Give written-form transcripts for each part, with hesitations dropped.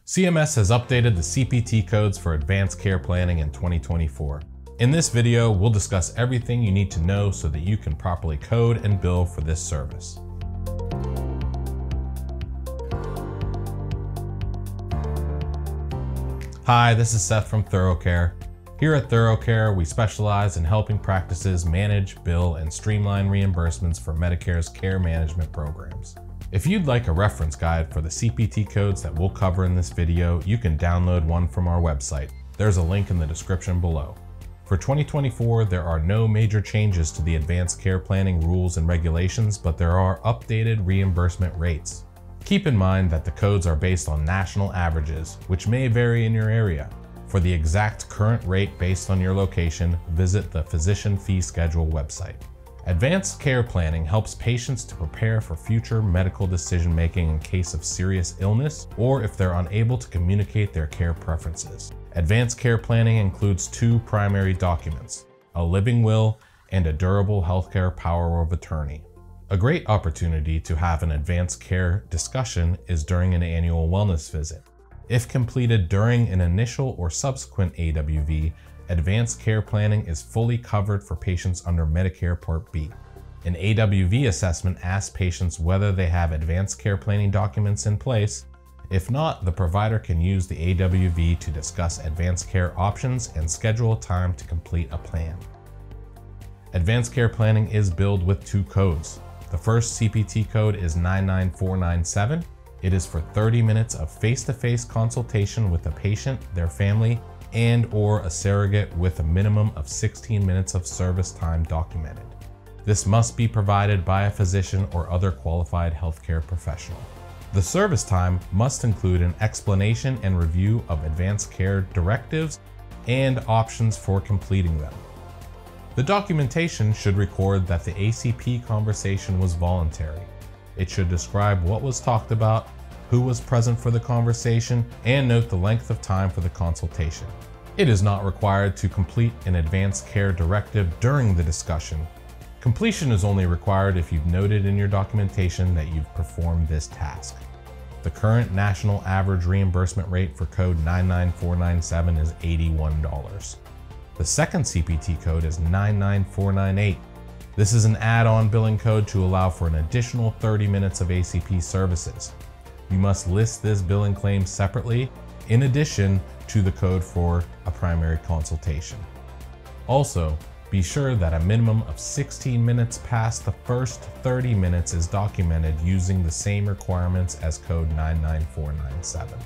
CMS has updated the CPT codes for advanced care planning in 2024. In this video, we'll discuss everything you need to know so that you can properly code and bill for this service. Hi, this is Seth from ThoroughCare. Here at ThoroughCare, we specialize in helping practices manage, bill, and streamline reimbursements for Medicare's care management programs. If you'd like a reference guide for the CPT codes that we'll cover in this video, you can download one from our website. There's a link in the description below. For 2024, there are no major changes to the advanced care planning rules and regulations, but there are updated reimbursement rates. Keep in mind that the codes are based on national averages, which may vary in your area. For the exact current rate based on your location, visit the Physician Fee Schedule website. Advanced care planning helps patients to prepare for future medical decision-making in case of serious illness or if they're unable to communicate their care preferences. Advanced care planning includes two primary documents, a living will and a durable healthcare power of attorney. A great opportunity to have an advanced care discussion is during an annual wellness visit. If completed during an initial or subsequent AWV, advanced care planning is fully covered for patients under Medicare Part B. An AWV assessment asks patients whether they have advanced care planning documents in place. If not, the provider can use the AWV to discuss advanced care options and schedule a time to complete a plan. Advanced care planning is billed with two codes. The first CPT code is 99497. It is for 30 minutes of face-to-face consultation with a patient, their family, and/or a surrogate with a minimum of 16 minutes of service time documented. This must be provided by a physician or other qualified healthcare professional. The service time must include an explanation and review of advanced care directives and options for completing them. The documentation should record that the ACP conversation was voluntary. It should describe what was talked about, who was present for the conversation, and note the length of time for the consultation. It is not required to complete an advanced care directive during the discussion. Completion is only required if you've noted in your documentation that you've performed this task. The current national average reimbursement rate for code 99497 is $81. The second CPT code is 99498. This is an add-on billing code to allow for an additional 30 minutes of ACP services. You must list this billing claim separately, in addition to the code for a primary consultation. Also, be sure that a minimum of 16 minutes past the first 30 minutes is documented using the same requirements as code 99497.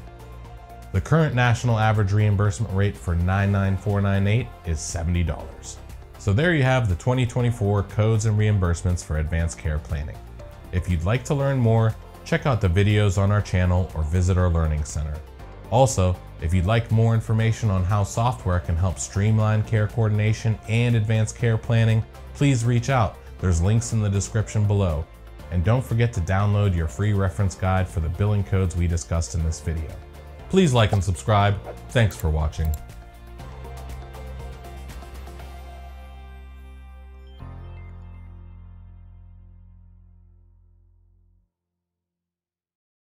The current national average reimbursement rate for 99498 is $70. So there you have the 2024 codes and reimbursements for advanced care planning. If you'd like to learn more, check out the videos on our channel or visit our learning center. Also, if you'd like more information on how software can help streamline care coordination and advanced care planning, please reach out. There's links in the description below. And don't forget to download your free reference guide for the billing codes we discussed in this video. Please like and subscribe. Thanks for watching.